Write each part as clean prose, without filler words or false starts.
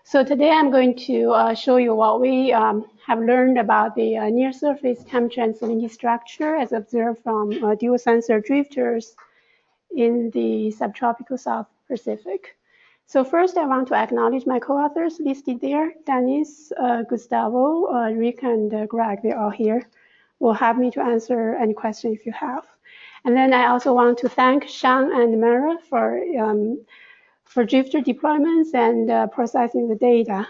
So today I'm going to show you what we have learned about the near-surface temperature and salinity structure as observed from dual sensor drifters in the subtropical South Pacific. So first I want to acknowledge my co-authors listed there, Dennis, Gustavo, Rick, and Greg. They're all here. Will help me to answer any question if you have. And then I also want to thank Sean and Mara for drifter deployments and processing the data.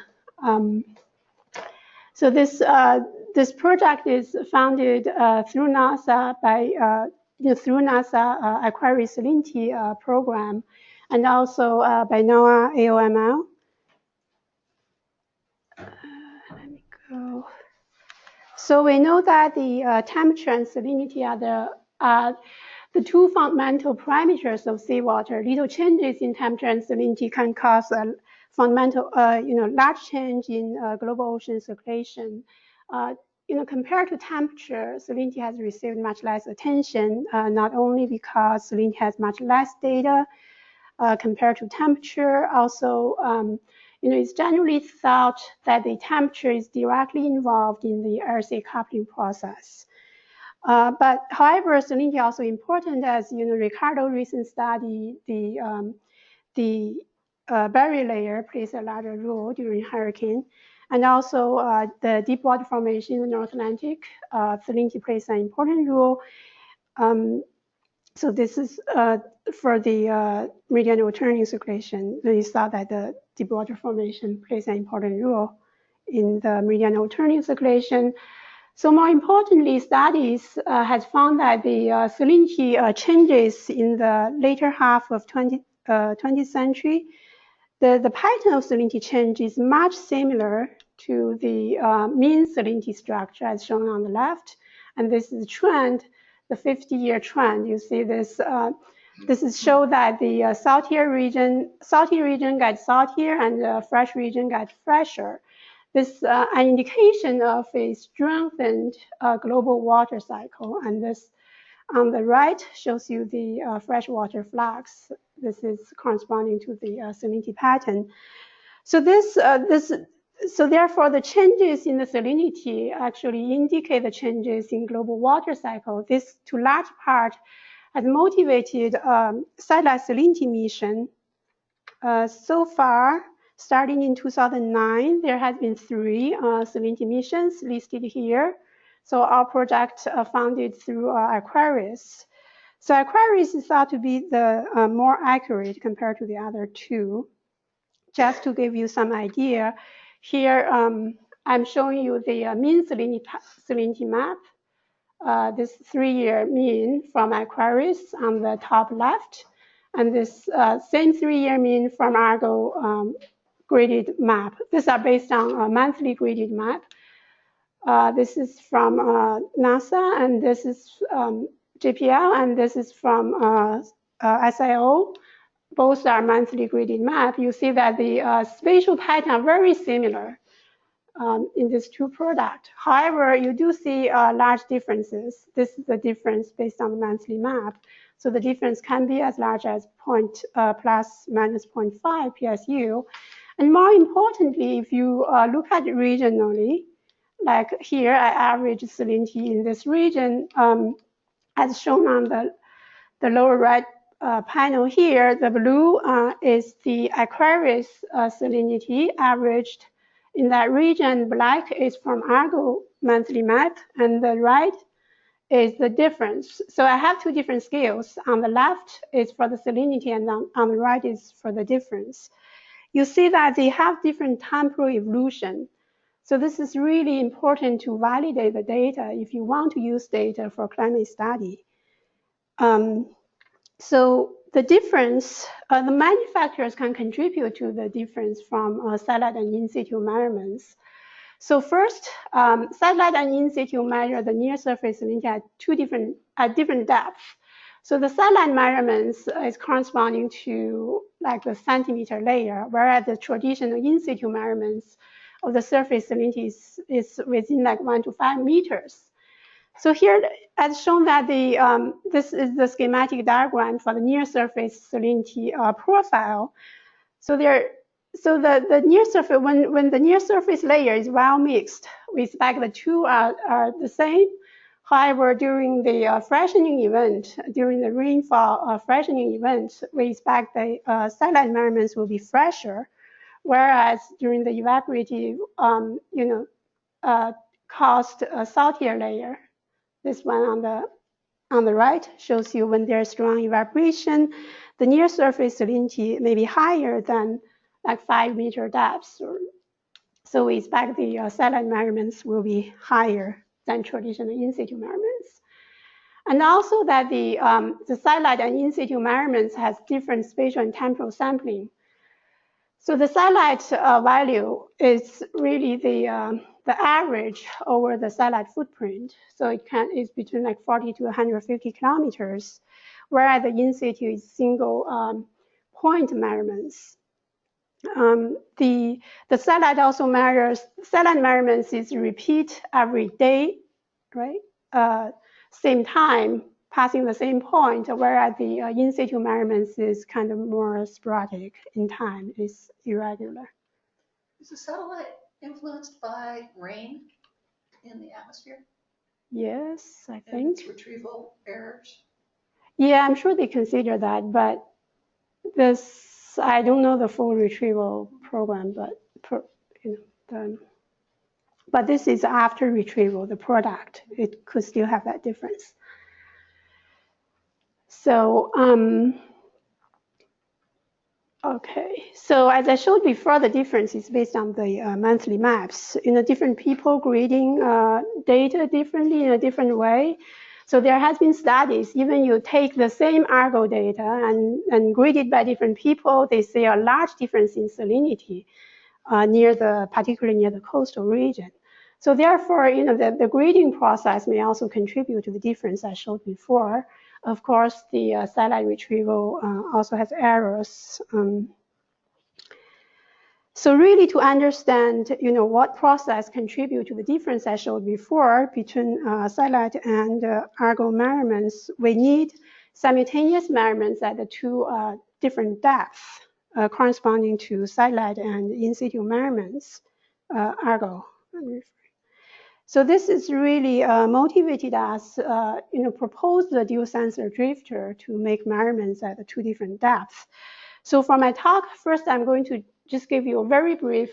So this project is funded through NASA through NASA Aquarius salinity program, and also by NOAA AOML. Let me go. So we know that the temperature and salinity are the two fundamental parameters of seawater. Little changes in temperature and salinity can cause a fundamental, large change in global ocean circulation. Compared to temperature, salinity has received much less attention, not only because salinity has much less data compared to temperature, also it's generally thought that the temperature is directly involved in the air-sea coupling process. But however, salinity also important, as Ricardo recent study, the barrier layer plays a larger role during hurricane, and also the deep water formation in the North Atlantic, salinity plays an important role. So this is for the meridional turning circulation. We saw that the deep water formation plays an important role in the meridional turning circulation. So more importantly, studies has found that the salinity changes in the later half of 20th century. The pattern of salinity change is much similar to the mean salinity structure as shown on the left. And this is a trend, the 50-year trend. You see this, this is show that the salty region gets saltier and the fresh region gets fresher. This an indication of a strengthened global water cycle, and this on the right shows you the freshwater flux. This is corresponding to the salinity pattern. So so therefore the changes in the salinity actually indicate the changes in global water cycle. This, to large part, has motivated satellite salinity mission. So far, starting in 2009, there has been 3 salinity missions listed here. So our project funded through Aquarius. So Aquarius is thought to be the more accurate compared to the other 2. Just to give you some idea, here I'm showing you the mean salinity map. This 3-year mean from Aquarius on the top left, and this same 3-year mean from Argo graded map. These are based on a monthly graded map. This is from NASA, and this is JPL, and this is from SIO. Both are monthly graded map. You see that the spatial pattern are very similar in these 2 products. However, you do see large differences. This is the difference based on the monthly map. So the difference can be as large as plus minus 0.5 PSU. And more importantly, if you look at it regionally, like here, I average salinity in this region, as shown on the lower right panel here. The blue is the Aquarius salinity averaged in that region. Black is from Argo monthly map, and the right is the difference. So I have 2 different scales. On the left is for the salinity, and on the right is for the difference. You see that they have different temporal evolution. So this is really important to validate the data if you want to use data for climate study. So the difference, the manufacturers can contribute to the difference from satellite and in-situ measurements. So first, satellite and in-situ measure the near-surface salinity at different depths. So the satellite measurements is corresponding to like the centimeter layer, whereas the traditional in-situ measurements of the surface salinity is within like 1 to 5 meters. So here, as shown that this is the schematic diagram for the near-surface salinity profile. So there So the near surface, when the near surface layer is well mixed, we expect the two are the same. However, during the freshening event, during the rainfall freshening event, we expect the satellite environments will be fresher, whereas during the evaporative, caused a saltier layer. This one on the right shows you when there's strong evaporation, the near surface salinity may be higher than like 5-meter depths. So we expect the satellite measurements will be higher than traditional in-situ measurements. And also that the satellite and in-situ measurements has different spatial and temporal sampling. So the satellite value is really the average over the satellite footprint. So it's between like 40 to 150 kilometers, whereas the in-situ is single point measurements. The satellite also measures, satellite measurements is repeat every day, right? Same time, passing the same point, whereas the in-situ measurements is kind of more sporadic in time, is irregular. Is the satellite influenced by rain in the atmosphere? Yes, I think. And its retrieval errors? Yeah, I'm sure they consider that, but this, I don't know the full retrieval program, but but this is after retrieval, the product. It could still have that difference. So, okay. So as I showed before, the difference is based on the monthly maps. Different people grading data differently in a different way. So there has been studies, even you take the same Argo data and grade it by different people, they see a large difference in salinity particularly near the coastal region. So therefore, the grading process may also contribute to the difference I showed before. Of course, the satellite retrieval also has errors. So really to understand, what process contribute to the difference I showed before between satellite and Argo measurements, we need simultaneous measurements at the two different depths corresponding to satellite and in-situ measurements, Argo. So this is really motivated us, propose the dual sensor drifter to make measurements at the two different depths. So for my talk, first I'm going to just give you a very brief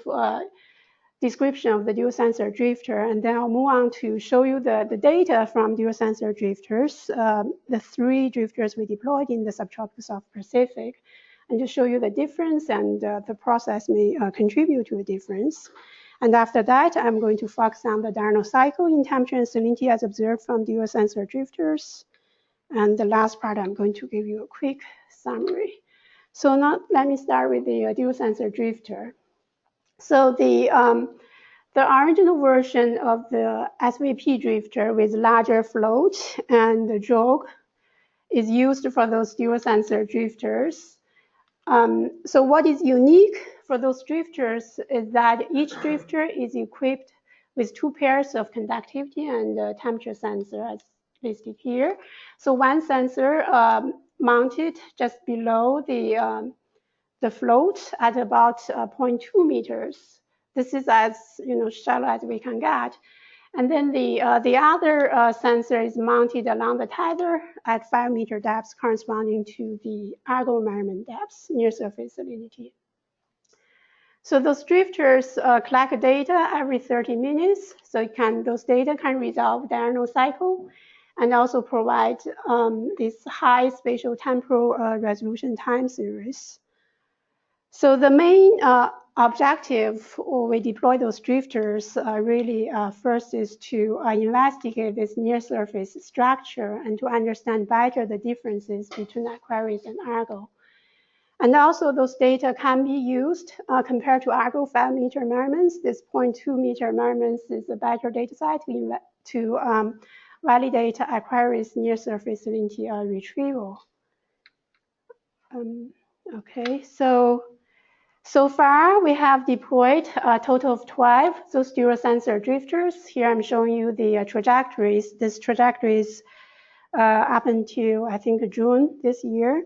description of the dual sensor drifter, and then I'll move on to show you the data from dual sensor drifters, the 3 drifters we deployed in the subtropical South Pacific, and to show you the difference and the process may contribute to the difference. And after that, I'm going to focus on the diurnal cycle in temperature and salinity as observed from dual sensor drifters. And the last part, I'm going to give you a quick summary. So now let me start with the dual sensor drifter. So the original version of the SVP drifter with larger float and the jog is used for those dual sensor drifters. So what is unique for those drifters is that each drifter is equipped with 2 pairs of conductivity and temperature sensor as listed here. So one sensor mounted just below the float at about 0.2 meters. This is as shallow as we can get. And then the other sensor is mounted along the tether at 5-meter depths, corresponding to the Argo measurement depths near surface salinity. So those drifters collect data every 30 minutes. So those data can resolve diurnal cycle and also provide this high spatial temporal resolution time series. So the main objective when we deploy those drifters really first is to investigate this near surface structure and to understand better the differences between Aquarius and Argo. And also those data can be used compared to Argo 5-meter measurements. This 0.2 meter measurements is a better data set to validate Aquarius near surface salinity retrieval. Okay, so far, we have deployed a total of 12 those dual sensor drifters. Here I'm showing you the trajectories. This trajectory is up until, I think, June this year.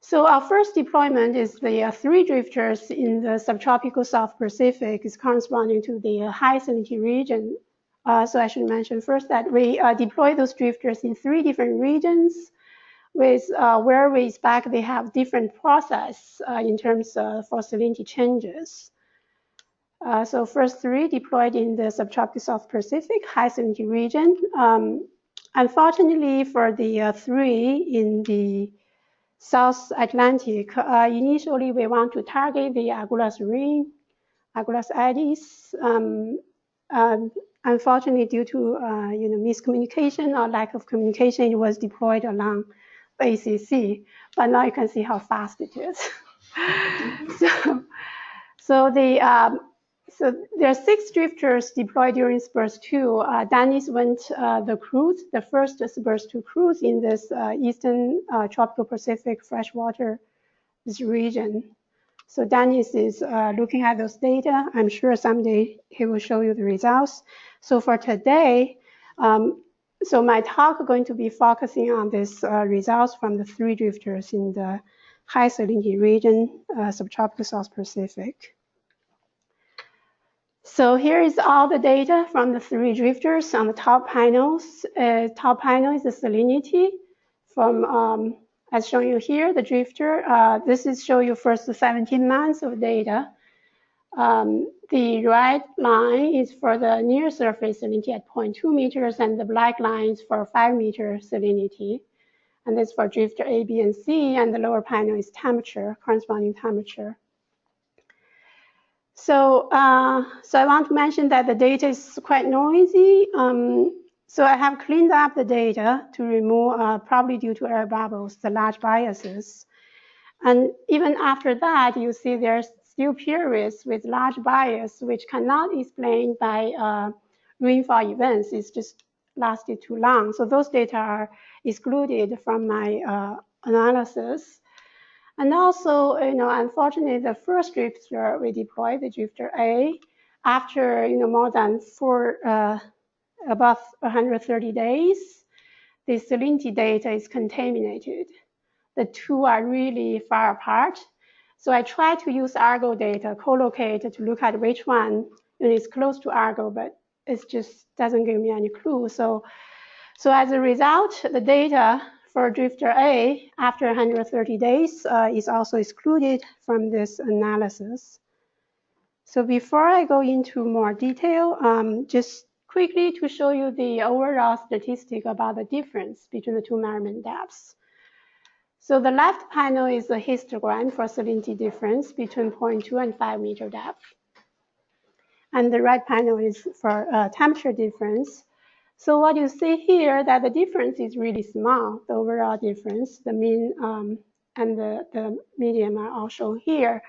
So our first deployment is the 3 drifters in the subtropical South Pacific is corresponding to the high salinity region. So I should mention first that we deploy those drifters in 3 different regions with where we expect they have different process in terms of for salinity changes. So first 3 deployed in the subtropical South Pacific high salinity region. Unfortunately for the 3 in the South Atlantic, initially we want to target the Agulhas ring, Agulhas eddies. Unfortunately, due to miscommunication or lack of communication, it was deployed along the ACC. But now you can see how fast it is. So there are 6 drifters deployed during Spurs 2. Dennis went the cruise, the first Spurs 2 cruise in this eastern tropical Pacific freshwater region. So Dennis is looking at those data. I'm sure someday he will show you the results. So for today, so my talk is going to be focusing on this results from the 3 drifters in the high salinity region, subtropical South Pacific. So here is all the data from the 3 drifters on the top panels. Top panel is the salinity from, as shown you here, the drifter. This is show you first the 17 months of data. The red line is for the near surface salinity at 0.2 meters, and the black line is for 5 meter salinity. And this for drifter A, B, and C, and the lower panel is temperature, corresponding temperature. So, so I want to mention that the data is quite noisy. So I have cleaned up the data to remove, probably due to air bubbles, the large biases. And even after that, you see there's still periods with large bias, which cannot be explained by rainfall events. It's just lasted too long. So those data are excluded from my analysis. And also, unfortunately, the first drifter we deployed, the drifter A, after more than above 130 days, the salinity data is contaminated. The 2 are really far apart. So I try to use Argo data, co-locate, to look at which one is close to Argo, but it just doesn't give me any clue. So as a result, the data for drifter A after 130 days is also excluded from this analysis. So before I go into more detail, just quickly to show you the overall statistic about the difference between the 2 measurement depths. So the left panel is a histogram for salinity difference between 0.2 and 5 meter depth. And the right panel is for temperature difference. So what you see here, that the difference is really small, the overall difference, the mean and the median are all shown here.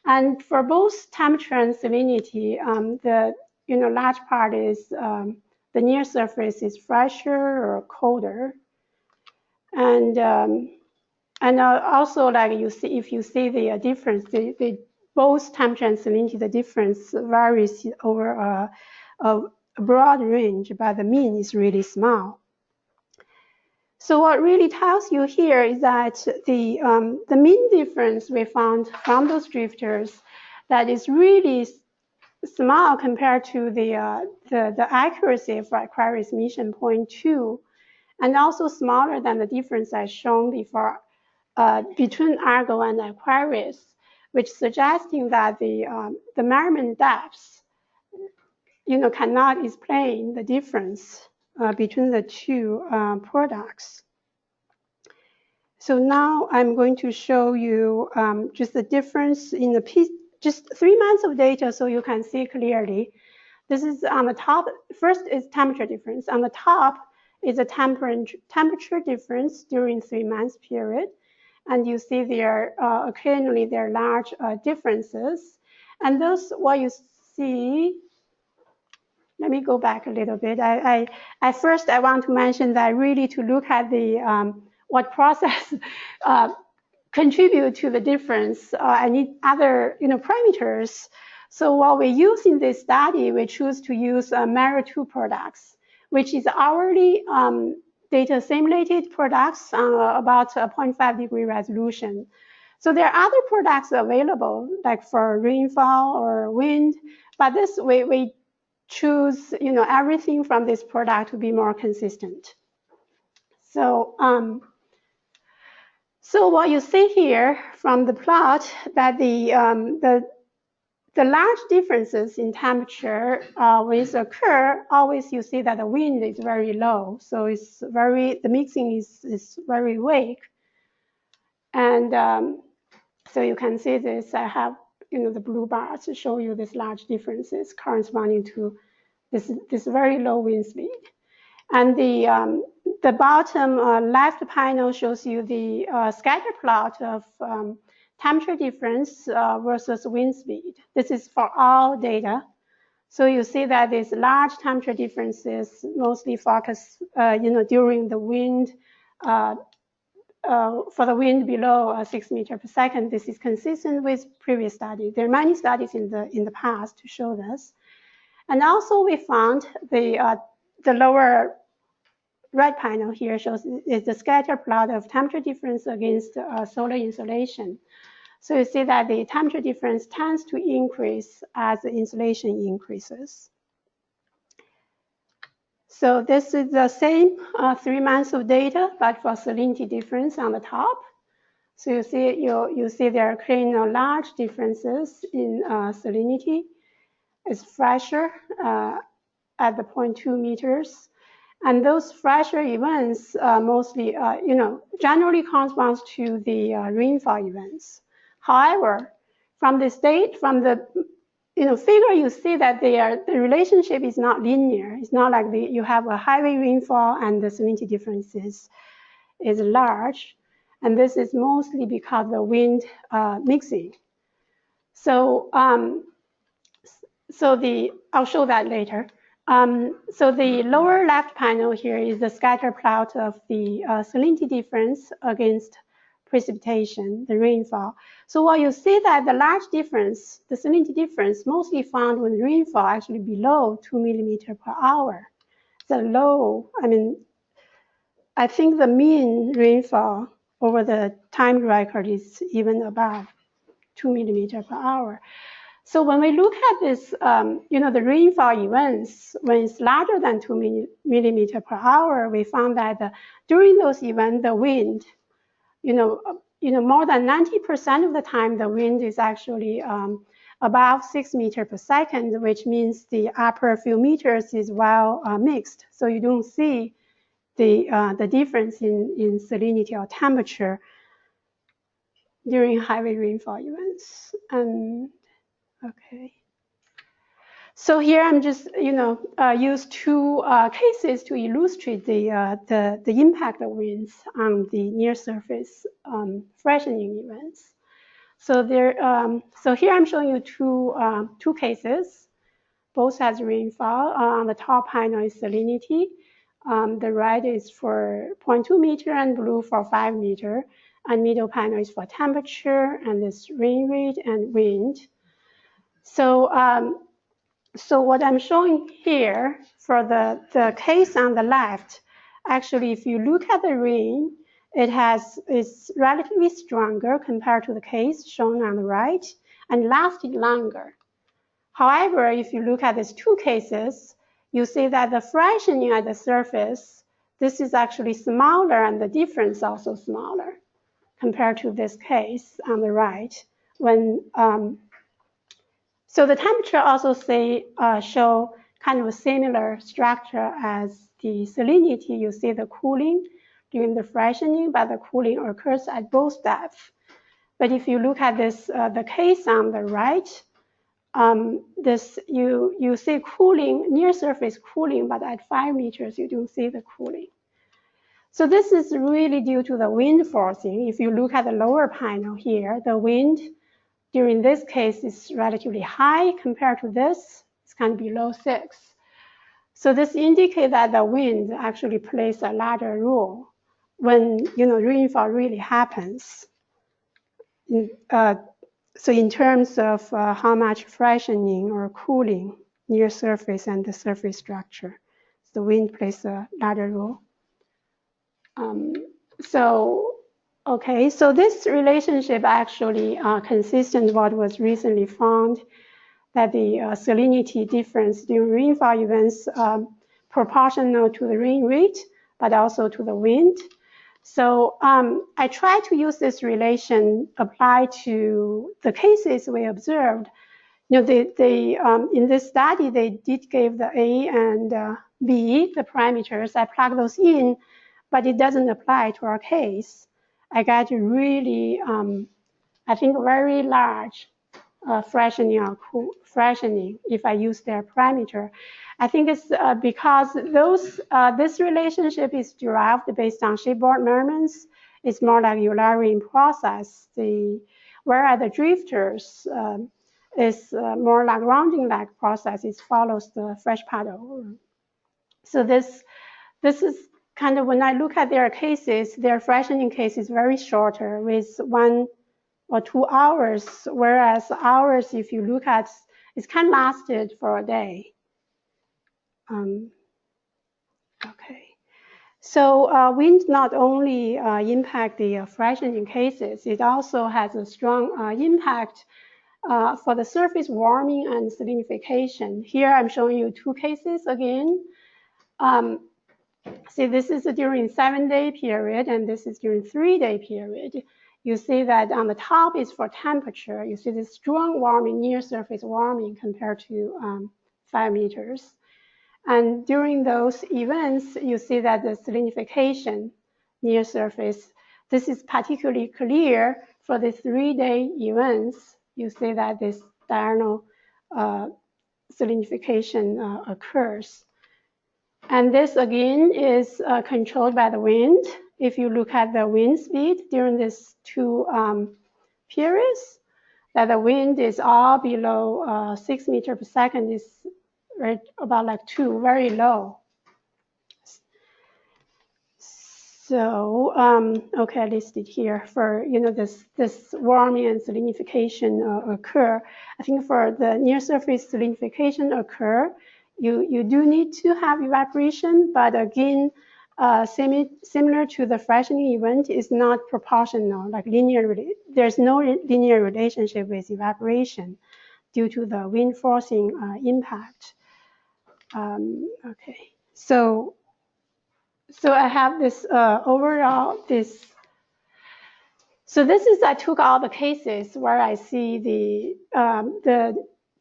And for both temperature and salinity, the large part is the near surface is fresher or colder. And also, like you see, if you see the difference, both temperature and salinity, the difference varies over a broad range, but the mean is really small. So what really tells you here is that the mean difference we found from those drifters that is really small compared to the accuracy for Aquarius mission 0.2, and also smaller than the difference I shown before between Argo and Aquarius, which suggesting that the measurement depths cannot explain the difference between the 2 products. So now I'm going to show you just the difference in the just 3 months of data so you can see clearly. This is on the top. First is temperature difference. On the top is a temperature difference during 3 months period. And you see there occasionally there are large differences. And those, what you see, let me go back a little bit. At first, I want to mention that really to look at the what process contribute to the difference. I need other parameters. So what we use in this study, we choose to use Mero 2 products, which is hourly data assimilated products about 0.5 degree resolution. So there are other products available, like for rainfall or wind, but this we choose, everything from this product to be more consistent. So, so what you see here from the plot, that the large differences in temperature when it occur, always you see that the wind is very low. So the mixing is very weak. And so you can see this. I have, the blue bars to show you these large differences corresponding to this very low wind speed. And the bottom left panel shows you the scatter plot of temperature difference versus wind speed. This is for all data. So you see that these large temperature differences mostly focus, during the wind, for the wind below 6 meters per second. This is consistent with previous studies. There are many studies in the past to show this. And also we found the lower right panel here shows is the scatter plot of temperature difference against solar insolation. So you see that the temperature difference tends to increase as the insolation increases. So this is the same 3 months of data, but for salinity difference on the top. So you see there are clearly large differences in salinity. It's fresher at the 0.2 meters. And those fresher events mostly, generally corresponds to the rainfall events. However, from the figure, you see that the relationship is not linear. It's not like you have a heavy rainfall and the salinity difference is large. And this is mostly because of the wind mixing. So, I'll show that later. So the lower left panel here is the scatter plot of the salinity difference against precipitation, the rainfall. So what you see that the large difference, the salinity difference, mostly found when rainfall actually below 2 millimeters per hour. The low, I think the mean rainfall over the time record is even above 2 millimeters per hour. So when we look at this, the rainfall events, when it's larger than 2 millimeters per hour, we found that during those events, the wind, more than 90% of the time, the wind is actually above 6 meters per second, which means the upper few meters is well mixed. So you don't see the difference in salinity or temperature during heavy rainfall events. And okay. So here I'm just, use two cases to illustrate the impact of winds on the near surface freshening events. So so here I'm showing you two cases. Both has rainfall. On the top panel is salinity. The red is for 0.2 meter and blue for 5 meter. And middle panel is for temperature and this rain rate and wind. So, so what I'm showing here for the case on the left, actually, if you look at the rain, it's relatively stronger compared to the case shown on the right and lasted longer. However, if you look at these two cases, you see that the freshening at the surface, this is actually smaller and the difference also smaller compared to this case on the right. So the temperature also show kind of a similar structure as the salinity. You see the cooling during the freshening, but the cooling occurs at both depths. But if you look at this, the case on the right, you see cooling, near surface cooling, but at 5 meters, you don't see the cooling. So this is really due to the wind forcing. If you look at the lower panel here, the wind during this case is relatively high compared to this. It's kind of below 6. So this indicates that the wind actually plays a larger role when rainfall really happens. So in terms of how much freshening or cooling near surface and the surface structure, the wind plays a larger role. So this relationship actually consistent with what was recently found, that the salinity difference during rainfall events proportional to the rain rate, but also to the wind. So I try to use this relation apply to the cases we observed. You know, in this study, they did give the A and B, the parameters. I plug those in, but it doesn't apply to our case. I got really, I think, very large freshening or cool freshening if I use their parameter. I think it's because this relationship is derived based on shipboard measurements. It's more like Eulerian process. Whereas the drifters is more like rounding-like process. It follows the fresh paddle. So this is kind of, when I look at their cases, their freshening case is very shorter with 1 or 2 hours, whereas ours, if you look at, it can lasted for a day. Okay. So wind not only impact the freshening cases, it also has a strong impact for the surface warming and salinification. Here I'm showing you 2 cases again. See, this is during 7-day period, and this is during 3-day period. You see that on the top is for temperature. You see this strong warming, near surface warming compared to 5 meters. And during those events, you see that the salinification near surface, this is particularly clear for the 3-day events. You see that this diurnal salinification occurs. And this again is controlled by the wind. If you look at the wind speed during these 2 periods, that the wind is all below 6 meters per second, is right about like 2, very low. So okay, I listed here for, you know, this warming and salinification occur. I think for the near surface salinification occur, you do need to have evaporation, but again, similar to the freshening event, is not proportional, like linear. There's no linear relationship with evaporation due to the wind forcing impact. Okay, so I have this overall this. So this is, I took all the cases where I see the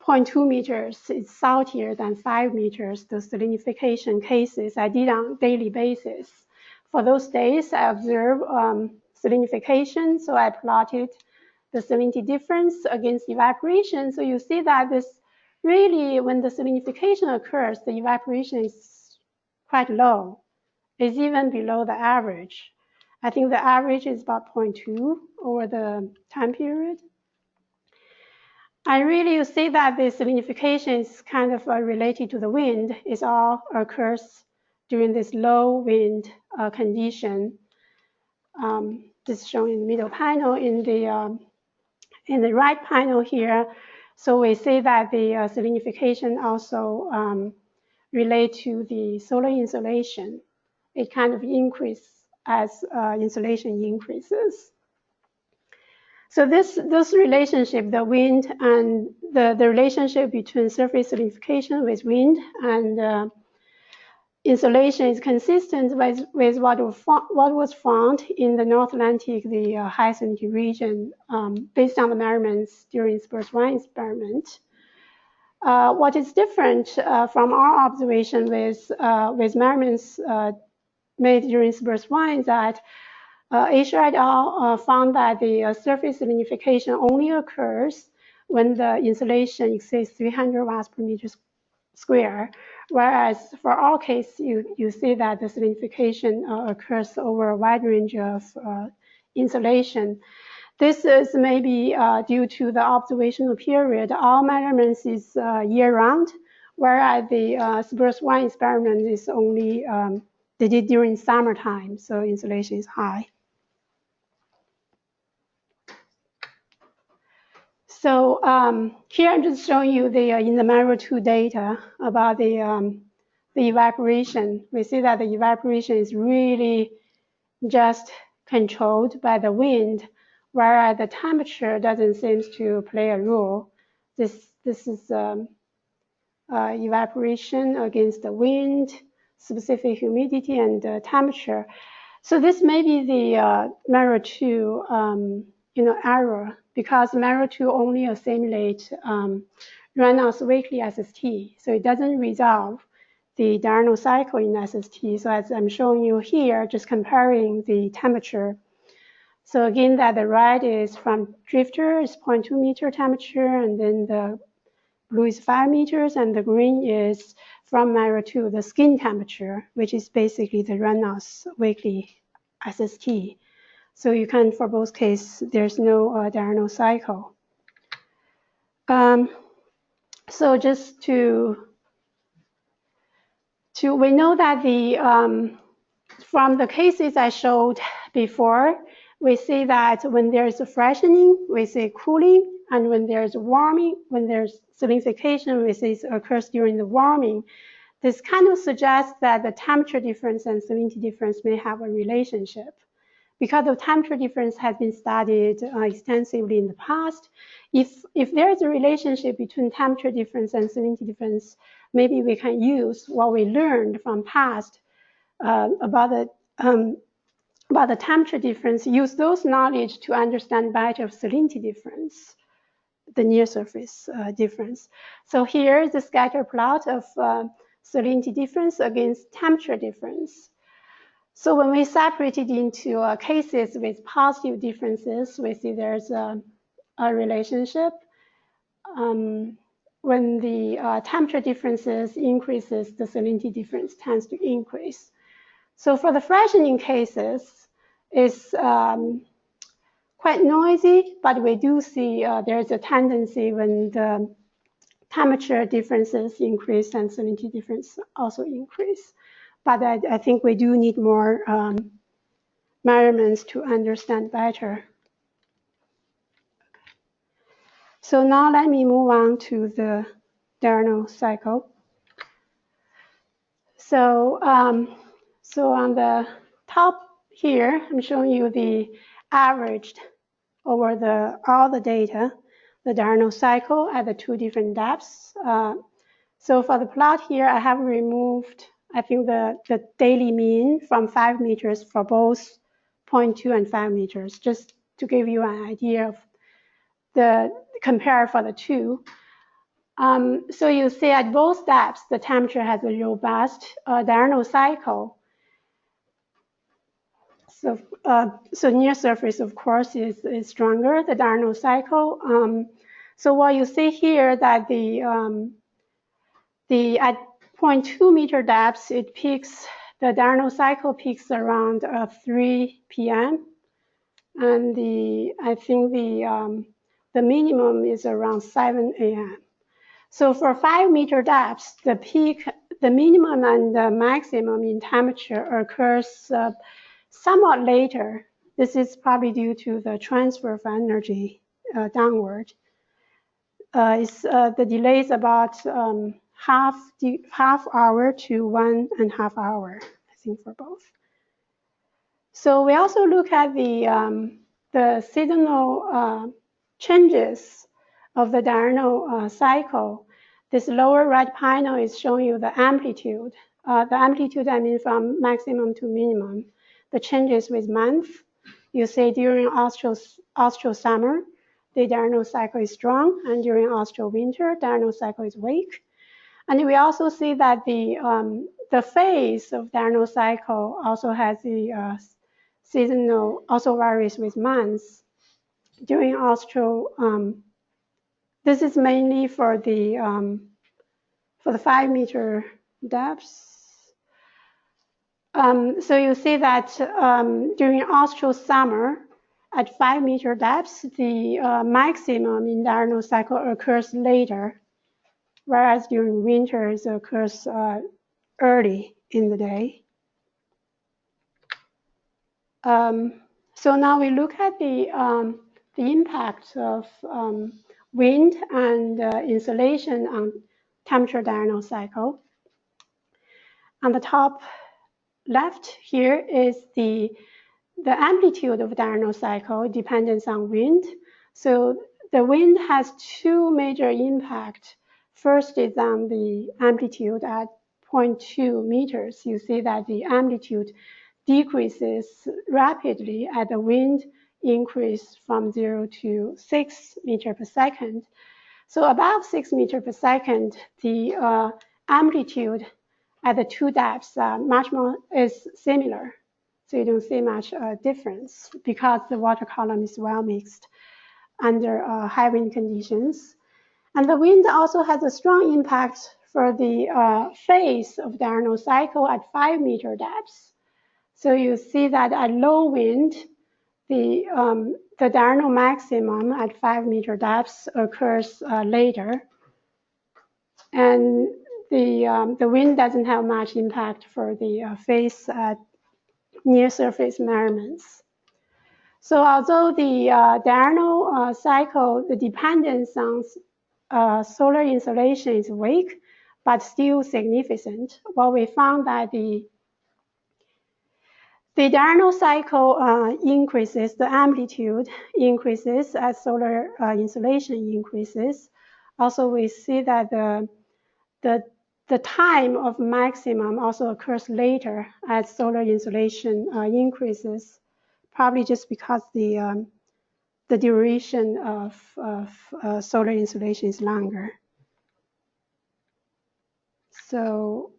0.2 meters is saltier than 5 meters, the salinification cases I did on daily basis. For those days, I observed salinification, so I plotted the salinity difference against evaporation. So you see that this really, when the salinification occurs, the evaporation is quite low. It's even below the average. I think the average is about 0.2 over the time period. And really, you see that the salinification is kind of related to the wind. It all occurs during this low wind condition. This is shown in the middle panel. In the right panel here, so we see that the salinification also relate to the solar insolation. It kind of increases as insolation increases. So this relationship, the wind and the relationship between surface salinification with wind and insolation is consistent with what was found in the North Atlantic, the high salinity region, based on the measurements during Spurs 1 experiment. What is different from our observation with measurements made during Spurs 1 is that Asia et al. Found that the surface salinification only occurs when the insolation exceeds 300 watts per meter square, whereas for our case, you see that the salinification occurs over a wide range of insolation. This is maybe due to the observational period. All measurements is year-round, whereas the Spurs 1 experiment is only they did during summertime, so insolation is high. So here I'm just showing you the in the Marrow 2 data about the evaporation. We see that the evaporation is really just controlled by the wind, whereas the temperature doesn't seem to play a role. This is evaporation against the wind, specific humidity, and temperature. So this may be the mirror 2 error, because mirror 2 only assimilate Reynolds weekly SST, so it doesn't resolve the diurnal cycle in SST. So as I'm showing you here, just comparing the temperature. So again, that the red is from drifter is 0.2 meter temperature, and then the blue is 5 meters, and the green is from mirror 2, the skin temperature, which is basically the Reynolds weekly SST. So you can, for both cases, there's no diurnal cycle. So just we know that from the cases I showed before, we see that when there's a freshening, we see cooling, and when there's warming, when there's salinification, we see it occurs during the warming. This kind of suggests that the temperature difference and salinity difference may have a relationship. Because the temperature difference has been studied extensively in the past, if there is a relationship between temperature difference and salinity difference, maybe we can use what we learned from past about the temperature difference, use those knowledge to understand better salinity difference, the near surface difference. So here is the scatter plot of salinity difference against temperature difference. So when we separate it into cases with positive differences, we see there's a relationship. When the temperature differences increases, the salinity difference tends to increase. So for the freshening cases, it's quite noisy, but we do see there's a tendency when the temperature differences increase and salinity difference also increase. But I think we do need more measurements to understand better. So now let me move on to the diurnal cycle. So, so on the top here, I'm showing you the averaged over all the data, the diurnal cycle at the 2 different depths. So for the plot here, I have removed, I think, the daily mean from 5 meters for both 0.2 and 5 meters, just to give you an idea of the compare for the two. So you see at both depths, the temperature has a robust diurnal cycle. So near surface, of course, is stronger, the diurnal cycle. So what you see here that at 0.2 meter depths, it peaks, the diurnal cycle peaks around 3 p.m. And I think the minimum is around 7 a.m. So for 5 meter depths, the peak, the minimum and the maximum in temperature occurs somewhat later. This is probably due to the transfer of energy downward. The delay is about half hour to 1.5 hours, I think, for both. So we also look at the seasonal changes of the diurnal cycle. This lower right panel is showing you the amplitude. The amplitude, I mean, from maximum to minimum. The changes with month. You see during austral summer, the diurnal cycle is strong, and during austral winter, diurnal cycle is weak. And we also see that the phase of diurnal cycle also has the seasonal, also varies with months. During austral, this is mainly for the 5 meter depths. So you see that during austral summer, at 5 meter depths, the maximum in diurnal cycle occurs later, whereas during winter it occurs early in the day. So now we look at the impact of wind and insolation on temperature diurnal cycle. On the top left here is the amplitude of diurnal cycle depends on wind. So the wind has two major impacts. First is on the amplitude at 0.2 meters. You see that the amplitude decreases rapidly as the wind increase from 0 to 6 meters per second. So above 6 meters per second, the amplitude at the two depths much more is similar. So you don't see much difference because the water column is well mixed under high wind conditions. And the wind also has a strong impact for the phase of diurnal cycle at 5 meter depths. So you see that at low wind, the diurnal maximum at 5 meter depths occurs later. And the wind doesn't have much impact for the phase at near surface measurements. So although the diurnal cycle, the dependence on solar insolation is weak, but still significant. Well, we found that the diurnal cycle increases, the amplitude increases as solar insolation increases. Also, we see that the time of maximum also occurs later as solar insolation increases, probably just because the duration of solar insolation is longer. So,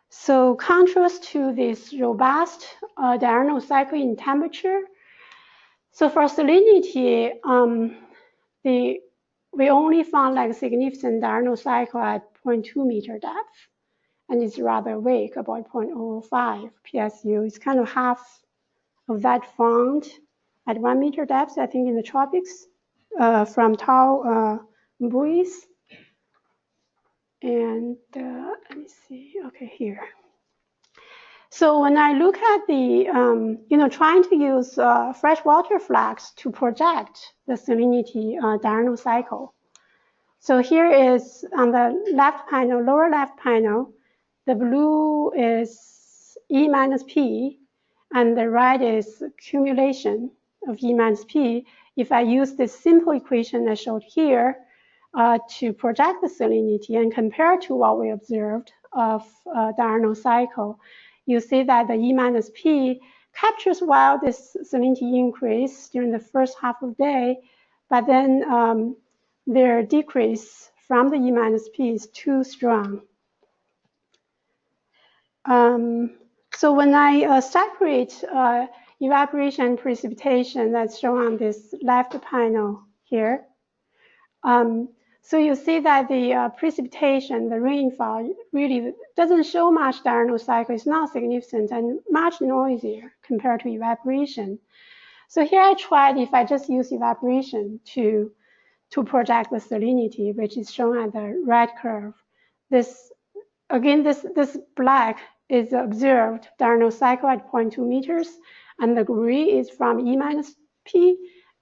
so contrast to this robust diurnal cycle in temperature. So for salinity, we only found like significant diurnal cycle at 0.2 meter depth, and it's rather weak, about 0.05 PSU. It's kind of half of that found at 1 meter depth, I think in the tropics, from tall buoys. And let me see, okay, here. So when I look at the, trying to use freshwater flux to project the salinity diurnal cycle. So here is on the left panel, lower left panel, the blue is E minus P, and the right is accumulation of E minus P. If I use this simple equation I showed here to project the salinity and compare to what we observed of diurnal cycle, you see that the E minus P captures while this salinity increase during the first half of the day, but then their decrease from the E minus P is too strong. So when I separate evaporation and precipitation, that's shown on this left panel here. So you see that the precipitation, the rainfall, really doesn't show much diurnal cycle. It's not significant and much noisier compared to evaporation. So here I tried if I just use evaporation to project the salinity, which is shown at the red curve. This black is observed diurnal cycle at 0.2 meters, and the gray is from E minus P,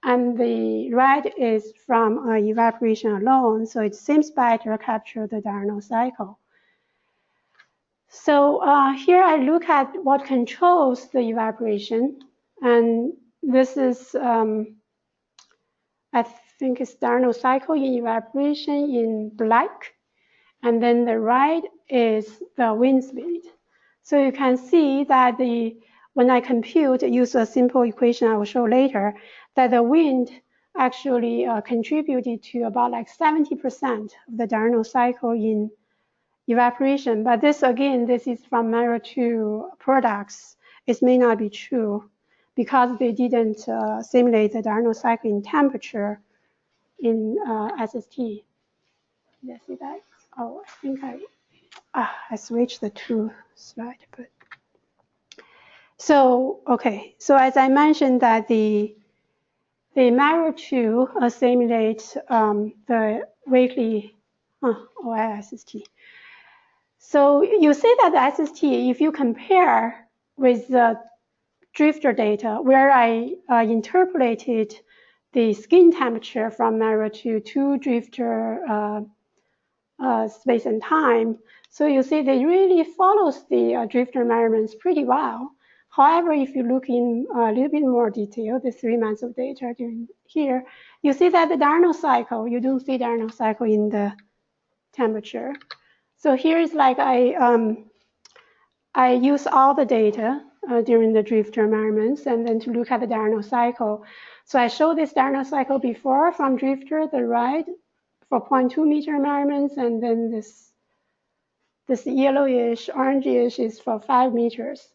and the red is from evaporation alone. So it seems better to capture the diurnal cycle. So here I look at what controls the evaporation, and this is, I think it's diurnal cycle in evaporation in black, and then the right is the wind speed. So you can see that when I compute, use a simple equation I will show later, that the wind actually contributed to about like 70% of the diurnal cycle in evaporation. But this, again, this is from Mero 2 products. It may not be true because they didn't simulate the diurnal cycle in temperature in SST. Did I see that? Oh, I think I switched the two slide, but. So, okay, so as I mentioned that the Mero 2 simulates the weekly SST. So you see that the SST, if you compare with the drifter data, where I interpolated the skin temperature from Mero 2 to drifter space and time, so you see they really follows the drifter measurements pretty well. However, if you look in a little bit more detail, the 3 months of data during here, you see that the diurnal cycle, you don't see diurnal cycle in the temperature. So here is like I use all the data during the drifter measurements and then to look at the diurnal cycle. So I show this diurnal cycle before from drifter, the right for 0.2 meter measurements, and then this yellowish, orangeish is for 5 meters.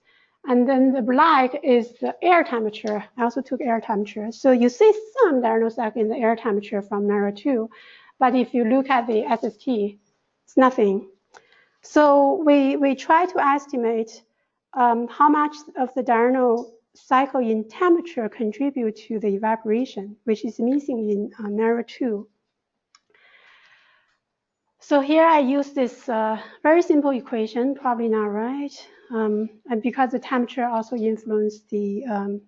And then the black is the air temperature. I also took air temperature. So you see some diurnal cycle in the air temperature from MERA 2. But if you look at the SST, it's nothing. So we try to estimate how much of the diurnal cycle in temperature contribute to the evaporation, which is missing in MERA 2. So here I use this very simple equation, probably not right, and because the temperature also influences the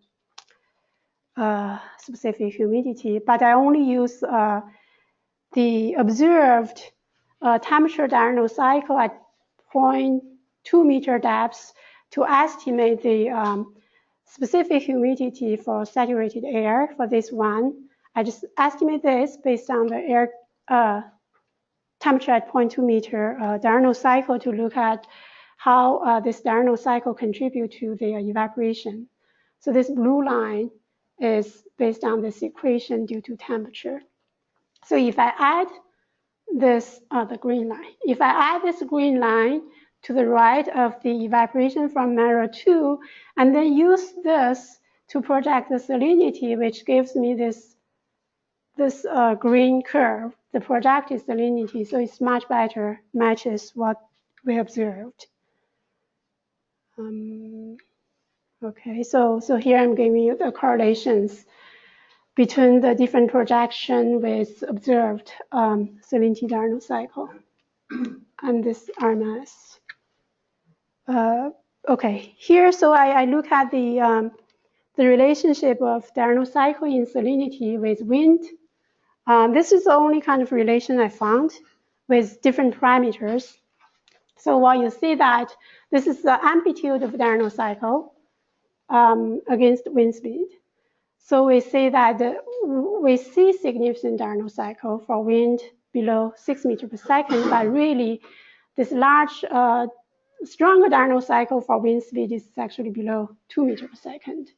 specific humidity, but I only use the observed temperature diurnal cycle at 0.2 meter depths to estimate the specific humidity for saturated air for this one. I just estimate this based on the air temperature at 0.2 meter diurnal cycle to look at how this diurnal cycle contribute to the evaporation. So this blue line is based on this equation due to temperature. So if I add this, the green line, if I add this green line to the right of the evaporation from MERA 2, and then use this to project the salinity, which gives me this green curve, the projected salinity, so it's much better, matches what we observed. Okay, so here I'm giving you the correlations between the different projection with observed salinity diurnal cycle and this RMS. Okay, here, so I look at the relationship of diurnal cycle in salinity with wind. This is the only kind of relation I found with different parameters. So while you see that this is the amplitude of diurnal cycle against wind speed. So we see that we see significant diurnal cycle for wind below 6 meters per second, but really this large, stronger diurnal cycle for wind speed is actually below 2 meters per second.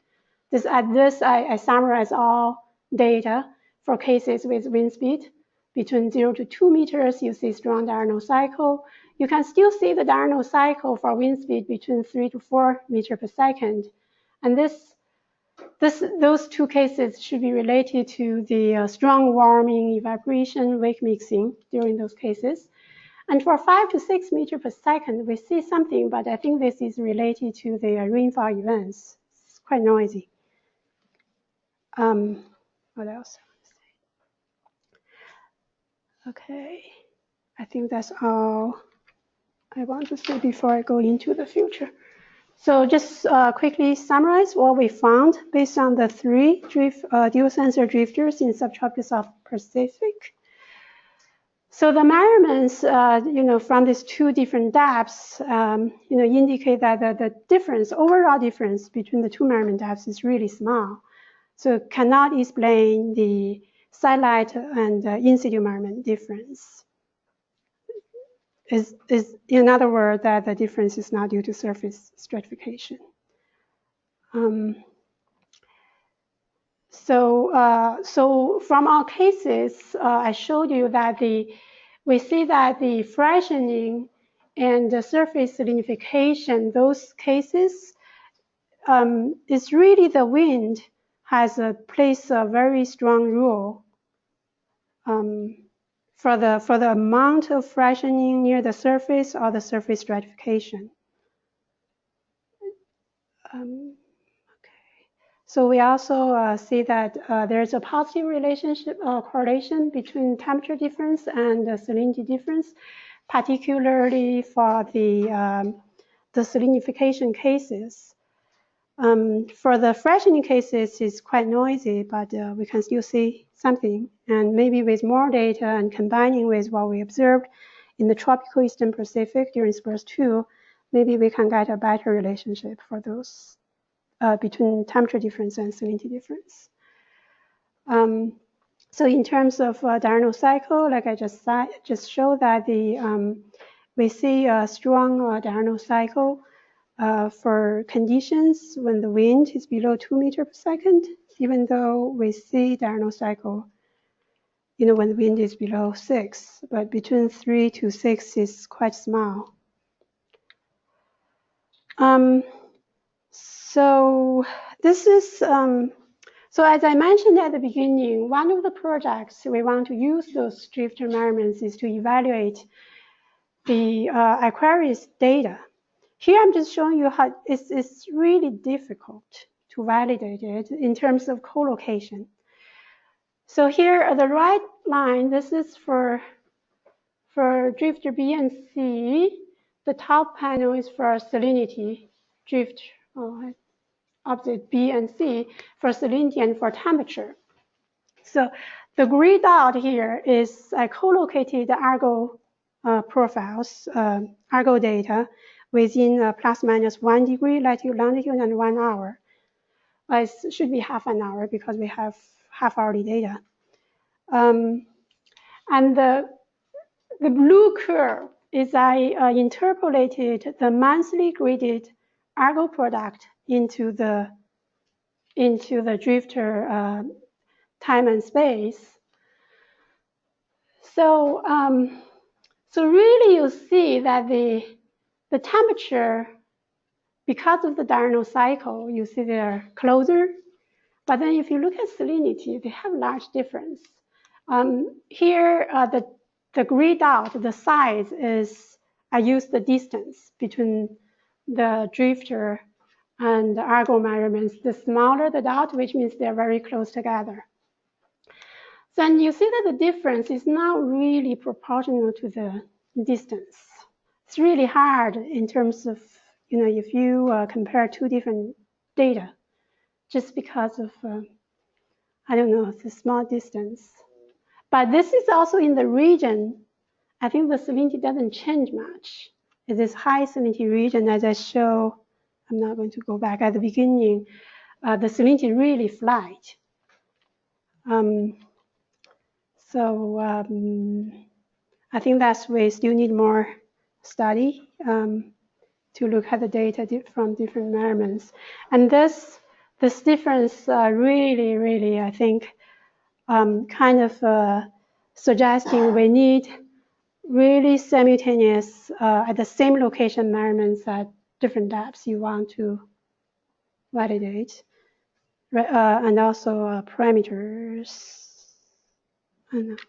I summarize all data for cases with wind speed between 0 to 2 meters. You see strong diurnal cycle. You can still see the diurnal cycle for wind speed between 3 to 4 meters per second. And those two cases should be related to the strong warming, evaporation, wake mixing during those cases. And for 5 to 6 meters per second, we see something, but I think this is related to the rainfall events. It's quite noisy. What else? Okay, I think that's all I want to say before I go into the future. So just quickly summarize what we found based on the 3 dual sensor drifters in subtropical South Pacific. So the measurements, from these 2 different depths, indicate that the difference, overall difference between the 2 measurement depths is really small. So it cannot explain the satellite and in-situ measurement difference. Is in other words, that the difference is not due to surface stratification. So from our cases, I showed you that we see that the freshening and the surface salinification, those cases, is really the wind plays a very strong role for the amount of freshening near the surface or the surface stratification. So we also see that there's a positive relationship correlation between temperature difference and salinity difference, particularly for the salinification cases. For the freshening cases, it's quite noisy, but we can still see something. And maybe with more data and combining with what we observed in the tropical Eastern Pacific during SPERS 2, maybe we can get a better relationship for those between temperature difference and salinity difference. So in terms of diurnal cycle, like I just showed that we see a strong diurnal cycle for conditions when the wind is below 2 meters per second, even though we see diurnal cycle, when the wind is below 6, but between 3 to 6 is quite small. So this is, so as I mentioned at the beginning, one of the projects we want to use those drifter measurements is to evaluate the Aquarius data. Here I'm just showing you how it's really difficult to validate it in terms of collocation. So here, the right line, this is for drifter B and C. The top panel is for salinity, drift opposite B and C for salinity and for temperature. So the gray dot here is I collocated the Argo profiles, Argo data within plus minus 1 degree latitude, longitude, and 1 hour. It should be half an hour because we have half-hourly data. And the blue curve is I interpolated the monthly graded Argo product into the drifter time and space. So so really you see that the temperature, because of the diurnal cycle, you see they're closer. But then if you look at salinity, they have large difference. Here, the gray dot, the size is, I use the distance between the drifter and the Argo measurements. The smaller the dot, which means they're very close together. Then you see that the difference is not really proportional to the distance. It's really hard in terms of, if you compare two different data, just because of, I don't know, the small distance. But this is also in the region. I think the salinity doesn't change much. It is high salinity region, as I show. I'm not going to go back at the beginning. The salinity really flat. So I think that's we still need more study to look at the data from different measurements. And this difference really, I think, kind of suggesting we need really simultaneous at the same location measurements at different depths you want to validate, and also parameters.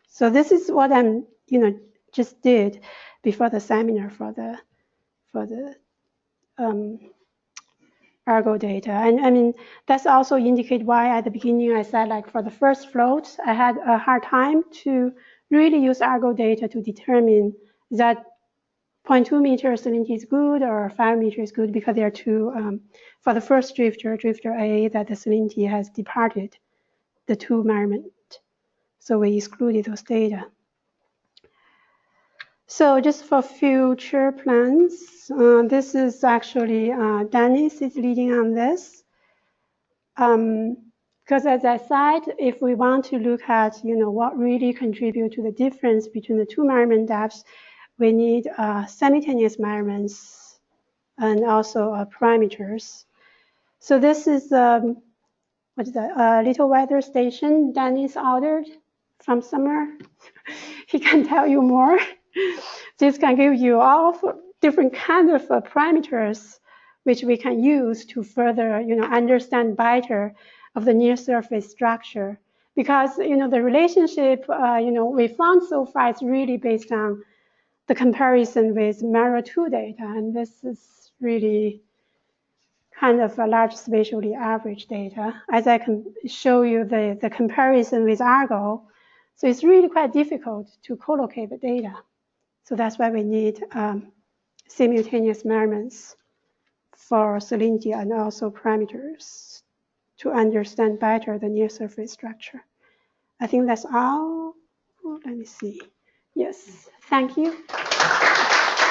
So this is what I'm, just did before the seminar for the Argo data. And I mean, that's also indicate why at the beginning I said, like, for the first float, I had a hard time to really use Argo data to determine that 0.2 meter salinity is good or 5 meter is good, because there are two, for the first drifter A, that the salinity has departed the two measurement. So we excluded those data. So just for future plans, this is actually, Dennis is leading on this. Because as I said, if we want to look at, what really contribute to the difference between the two measurement depths, we need simultaneous measurements and also parameters. So this is, what is that, little weather station Dennis ordered from somewhere. He can tell you more. This can give you all different kinds of parameters which we can use to further, understand better of the near surface structure. Because, the relationship, we found so far is really based on the comparison with MERA2 data, and this is really kind of a large spatially average data. As I can show you the comparison with Argo, so it's really quite difficult to collocate the data. So that's why we need simultaneous measurements for salinity and also parameters to understand better the near surface structure. I think that's all. Let me see. Yes, thank you.